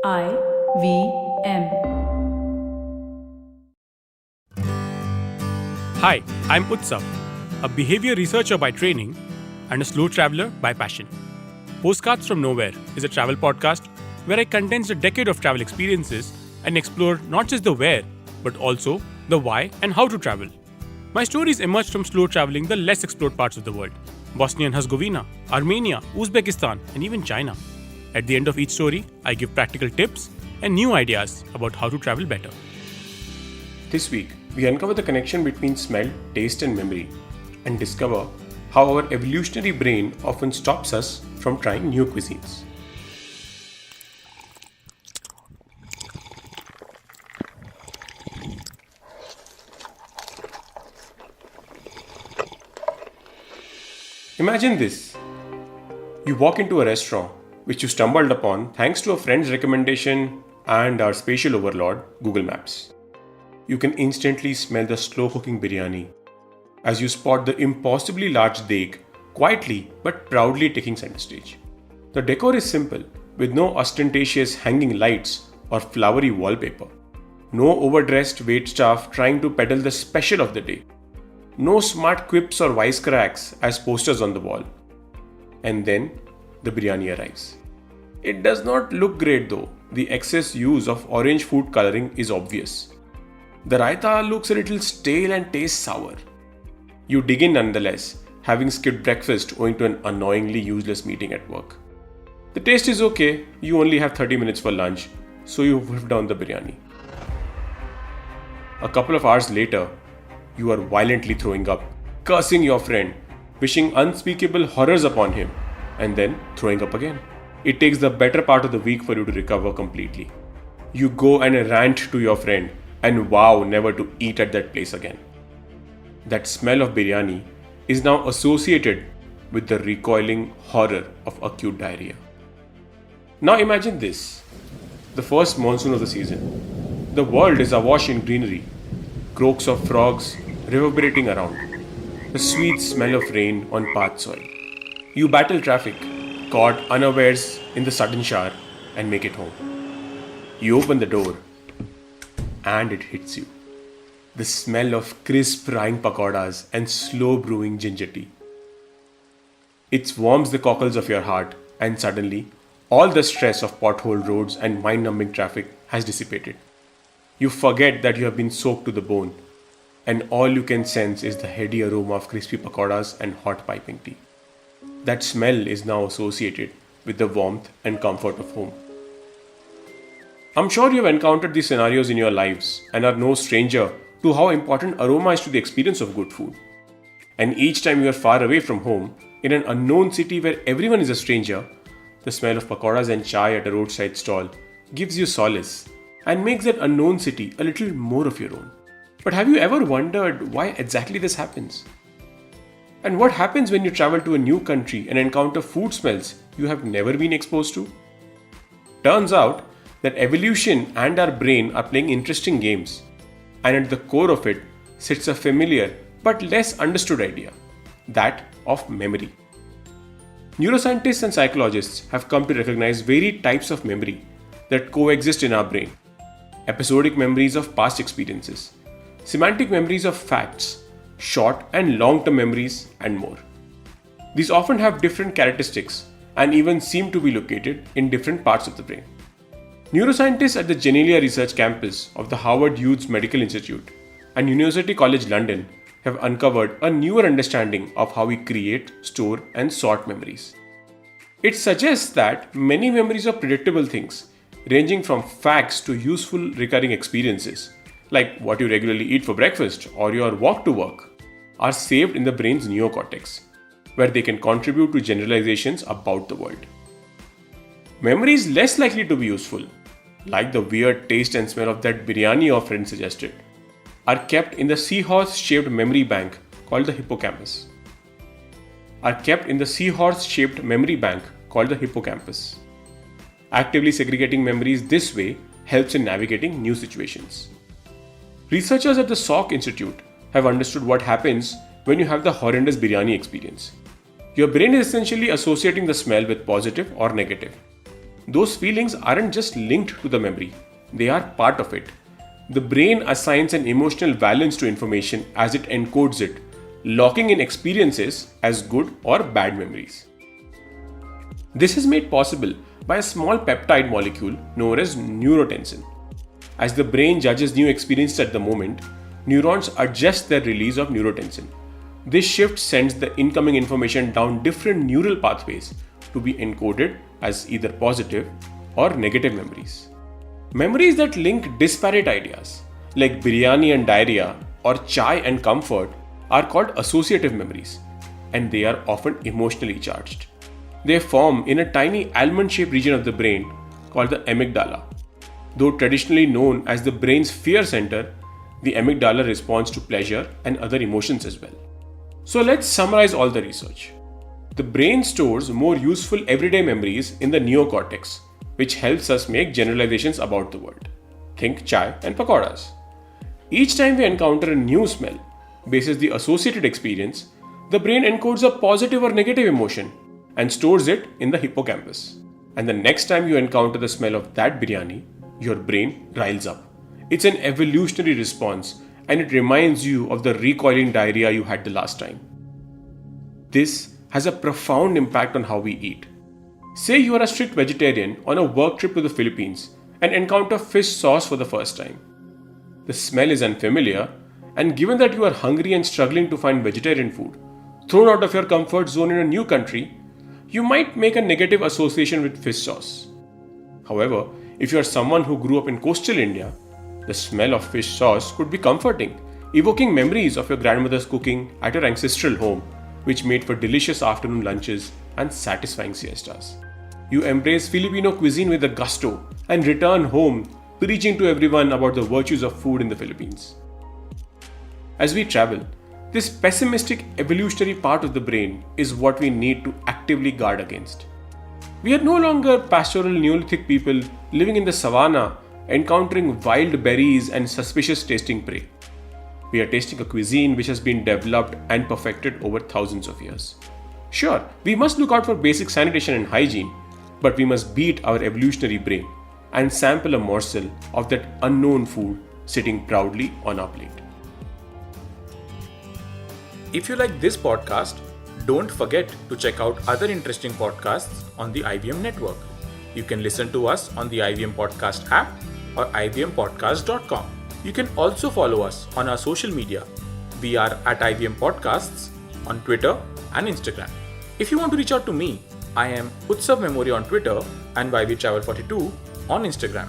IVM. Hi, I'm Utsav, a behavior researcher by training and a slow traveler by passion. Postcards from Nowhere is a travel podcast where I condense a decade of travel experiences and explore not just the where, but also the why and how to travel. My stories emerge from slow traveling the less explored parts of the world: Bosnia and Herzegovina, Armenia, Uzbekistan, and even China. At the end of each story, I give practical tips and new ideas about how to travel better. This week, we uncover the connection between smell, taste, and memory and discover how our evolutionary brain often stops us from trying new cuisines. Imagine this. You walk into a restaurant which you stumbled upon thanks to a friend's recommendation and our spatial overlord, Google Maps. You can instantly smell the slow cooking biryani as you spot the impossibly large dek quietly but proudly taking center stage. The decor is simple, with no ostentatious hanging lights or flowery wallpaper. No overdressed waitstaff trying to peddle the special of the day. No smart quips or wisecracks as posters on the wall. And then the biryani arrives. It does not look great though. The excess use of orange food coloring is obvious. The raita looks a little stale and tastes sour. You dig in nonetheless, having skipped breakfast owing to an annoyingly useless meeting at work. The taste is okay, you only have 30 minutes for lunch, so you whip down the biryani. A couple of hours later, you are violently throwing up, cursing your friend, wishing unspeakable horrors upon him, and then throwing up again. It takes the better part of the week for you to recover completely. You go and rant to your friend and vow never to eat at that place again. That smell of biryani is now associated with the recoiling horror of acute diarrhea. Now imagine this. The first monsoon of the season. The world is awash in greenery. Croaks of frogs reverberating around. The sweet smell of rain on parched soil. You battle traffic, caught unawares in the sudden shower, and make it home. You open the door, and it hits you. The smell of crisp frying pakoras and slow brewing ginger tea. It warms the cockles of your heart, and suddenly, all the stress of pothole roads and mind-numbing traffic has dissipated. You forget that you have been soaked to the bone, and all you can sense is the heady aroma of crispy pakoras and hot piping tea. That smell is now associated with the warmth and comfort of home. I'm sure you have encountered these scenarios in your lives and are no stranger to how important aroma is to the experience of good food. And each time you are far away from home, in an unknown city where everyone is a stranger, the smell of pakoras and chai at a roadside stall gives you solace and makes that unknown city a little more of your own. But have you ever wondered why exactly this happens? And what happens when you travel to a new country and encounter food smells you have never been exposed to? Turns out that evolution and our brain are playing interesting games, and at the core of it sits a familiar but less understood idea, that of memory. Neuroscientists and psychologists have come to recognize varied types of memory that coexist in our brain: episodic memories of past experiences, semantic memories of facts, short and long-term memories, and more. These often have different characteristics and even seem to be located in different parts of the brain. Neuroscientists at the Genelia Research Campus of the Harvard Youth Medical Institute and University College London have uncovered a newer understanding of how we create, store, and sort memories. It suggests that many memories of predictable things, ranging from facts to useful recurring experiences, like what you regularly eat for breakfast or your walk to work, are saved in the brain's neocortex, where they can contribute to generalizations about the world. Memory is less likely to be useful, like the weird taste and smell of that biryani your friend suggested, are kept in the seahorse-shaped memory bank called the hippocampus. Actively segregating memories this way helps in navigating new situations. Researchers at the Salk Institute have understood what happens when you have the horrendous biryani experience. Your brain is essentially associating the smell with positive or negative. those feelings aren't just linked to the memory, they are part of it. The brain assigns an emotional valence to information as it encodes it, locking in experiences as good or bad memories. This is made possible by a small peptide molecule known as neurotensin. As the brain judges new experiences at the moment, neurons adjust their release of neurotensin. This shift sends the incoming information down different neural pathways to be encoded as either positive or negative memories. Memories that link disparate ideas, like biryani and diarrhea or chai and comfort, are called associative memories, and they are often emotionally charged. They form in a tiny almond-shaped region of the brain called the amygdala. Though traditionally known as the brain's fear center, the amygdala responds to pleasure and other emotions as well. So let's summarize all the research. The brain stores more useful everyday memories in the neocortex, which helps us make generalizations about the world. Think chai and pakoras. Each time we encounter a new smell, basis the associated experience, the brain encodes a positive or negative emotion and stores it in the hippocampus. And the next time you encounter the smell of that biryani, your brain riles up. It's an evolutionary response, and it reminds you of the recoiling diarrhea you had the last time. This has a profound impact on how we eat. Say you are a strict vegetarian on a work trip to the Philippines and encounter fish sauce for the first time. The smell is unfamiliar, and given that you are hungry and struggling to find vegetarian food, thrown out of your comfort zone in a new country, you might make a negative association with fish sauce. However, if you are someone who grew up in coastal India, the smell of fish sauce could be comforting, evoking memories of your grandmother's cooking at your ancestral home, which made for delicious afternoon lunches and satisfying siestas. You embrace Filipino cuisine with a gusto and return home preaching to everyone about the virtues of food in the Philippines. As we travel, this pessimistic evolutionary part of the brain is what we need to actively guard against. We are no longer pastoral Neolithic people living in the savannah, encountering wild berries and suspicious tasting prey. We are tasting a cuisine which has been developed and perfected over thousands of years. Sure, we must look out for basic sanitation and hygiene, but we must beat our evolutionary brain and sample a morsel of that unknown food sitting proudly on our plate. If you like this podcast, don't forget to check out other interesting podcasts on the IVM network. You can listen to us on the IVM Podcast app or ivmpodcast.com. You can also follow us on our social media. We are at IVM Podcasts on Twitter and Instagram. If you want to reach out to me, I am Utsav Memory on Twitter and YVTravel42 on Instagram.